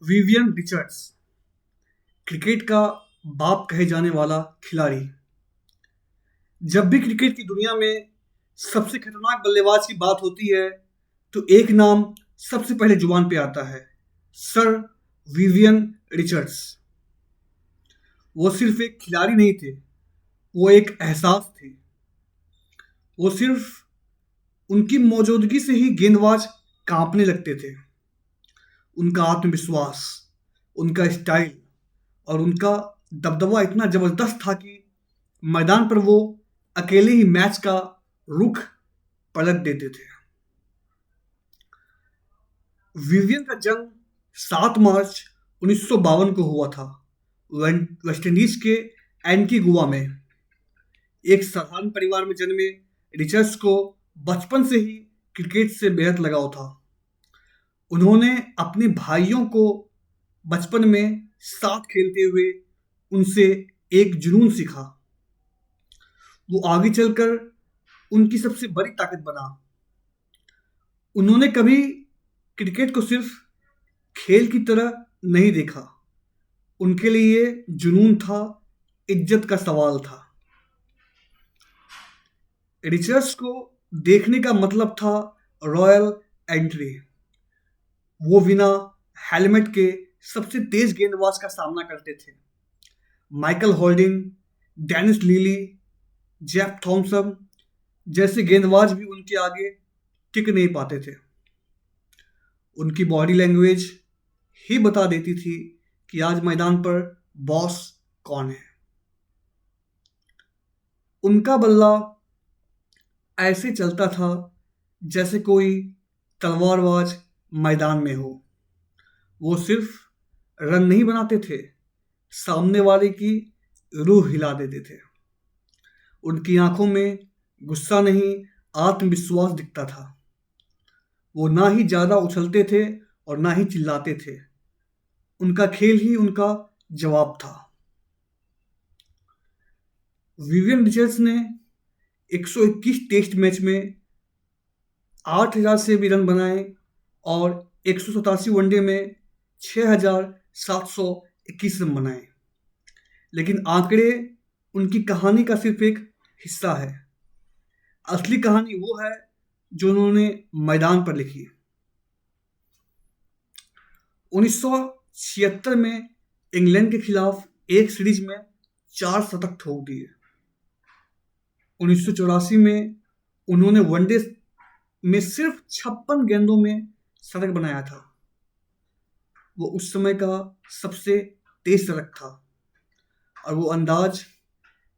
Vivian Richards, cricket का बाप कहे जाने वाला खिलाड़ी। जब भी क्रिकेट की दुनिया में सबसे खतरनाक बल्लेबाज की बात होती है, तो एक नाम सबसे पहले जुबान पे आता है, सर विवियन रिचर्ड्स। वो सिर्फ एक खिलाड़ी नहीं थे, वो एक एहसास थे। वो सिर्फ उनकी मौजूदगी से ही गेंदबाज कांपने लगते थे। उनका आत्मविश्वास, उनका स्टाइल और उनका दबदबा इतना जबरदस्त था कि मैदान पर वो अकेले ही मैच का रुख पलट देते थे। विवियन का जन्म 7 मार्च 1952 को हुआ था, वेस्टइंडीज के एंटीगुआ में। एक साधारण परिवार में जन्मे रिचर्ड्स को बचपन से ही क्रिकेट से बेहद लगाव था। उन्होंने अपने भाइयों को बचपन में साथ खेलते हुए उनसे एक जुनून सीखा। वो आगे चलकर उनकी सबसे बड़ी ताकत बना। उन्होंने कभी क्रिकेट को सिर्फ खेल की तरह नहीं देखा। उनके लिए जुनून था, इज्जत का सवाल था। रिचर्ड्स को देखने का मतलब था रॉयल एंट्री। वो बिना हेलमेट के सबसे तेज गेंदबाज का सामना करते थे। माइकल होल्डिंग, डेनिस लीली, जेफ थॉमसन जैसे गेंदबाज भी उनके आगे टिक नहीं पाते थे। उनकी बॉडी लैंग्वेज ही बता देती थी कि आज मैदान पर बॉस कौन है। उनका बल्ला ऐसे चलता था जैसे कोई तलवारबाज मैदान में हो। वो सिर्फ रन नहीं बनाते थे, सामने वाले की रूह हिला देते थे। उनकी आंखों में गुस्सा नहीं, आत्मविश्वास दिखता था। वो ना ही ज्यादा उछलते थे और ना ही चिल्लाते थे। उनका खेल ही उनका जवाब था। विवियन रिचर्ड्स ने 121 टेस्ट मैच में 8,000 से भी रन बनाए और 187 वनडे में 6,721 रन बनाए। लेकिन आंकड़े उनकी कहानी का सिर्फ एक हिस्सा है। असली कहानी वो है जो उन्होंने मैदान पर लिखी। 1976 में इंग्लैंड के खिलाफ एक सीरीज में 4 शतक ठोक दिए। 1984 में उन्होंने वनडे में सिर्फ 56 गेंदों में शतक बनाया था। वो उस समय का सबसे तेज शतक था और वो अंदाज,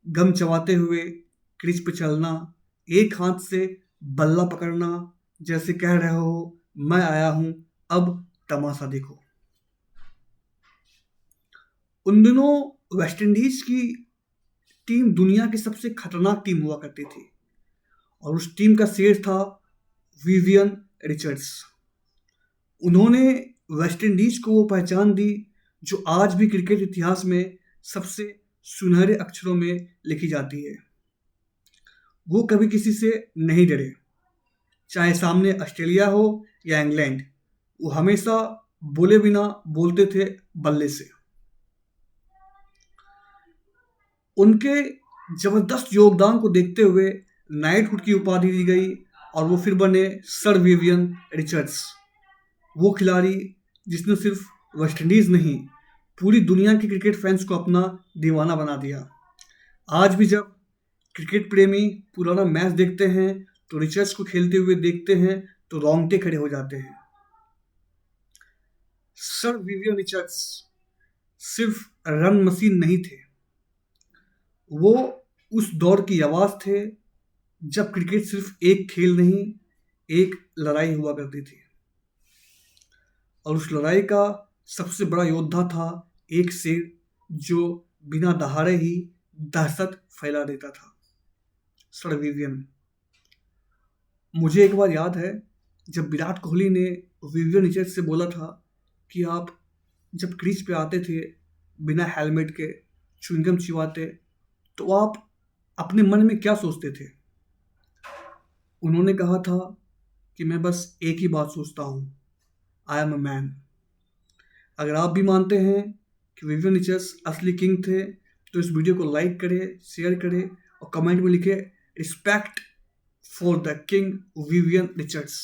गम चबाते हुए क्रीज पे चलना, एक हाथ से बल्ला पकड़ना, जैसे कह रहे हो मैं आया हूं, अब तमाशा देखो। उन दिनों वेस्टइंडीज की टीम दुनिया की सबसे खतरनाक टीम हुआ करती थी और उस टीम का शेर था विवियन रिचर्ड्स। उन्होंने वेस्टइंडीज को वो पहचान दी जो आज भी क्रिकेट इतिहास में सबसे सुनहरे अक्षरों में लिखी जाती है। वो कभी किसी से नहीं डरे, चाहे सामने ऑस्ट्रेलिया हो या इंग्लैंड। वो हमेशा बोले बिना बोलते थे बल्ले से। उनके जबरदस्त योगदान को देखते हुए नाइटहुड की उपाधि दी गई और वो फिर बने सर विवियन रिचर्ड्स। वो खिलाड़ी जिसने सिर्फ वेस्टइंडीज नहीं, पूरी दुनिया के क्रिकेट फैंस को अपना दीवाना बना दिया। आज भी जब क्रिकेट प्रेमी पुराना मैच देखते हैं तो रिचर्ड्स को खेलते हुए देखते हैं तो रोंगटे खड़े हो जाते हैं। सर विवियन रिचर्ड्स सिर्फ रन मशीन नहीं थे, वो उस दौर की आवाज थे जब क्रिकेट सिर्फ एक खेल नहीं, एक लड़ाई हुआ करती थी। और उस लड़ाई का सबसे बड़ा योद्धा था एक शेर जो बिना दहाड़े ही दहशत फैला देता था, सर विवियन। मुझे एक बार याद है जब विराट कोहली ने विवियन रिचर्ड्स से बोला था कि आप जब क्रीज पे आते थे बिना हेलमेट के, च्युइंगम चिबाते, तो आप अपने मन में क्या सोचते थे। उन्होंने कहा था कि मैं बस एक ही बात सोचता हूँ, आई एम अ मैन। अगर आप भी मानते हैं कि विवियन रिचर्ड्स असली किंग थे तो इस वीडियो को लाइक करें, शेयर करें और कमेंट में लिखें respect for the king Vivian Richards.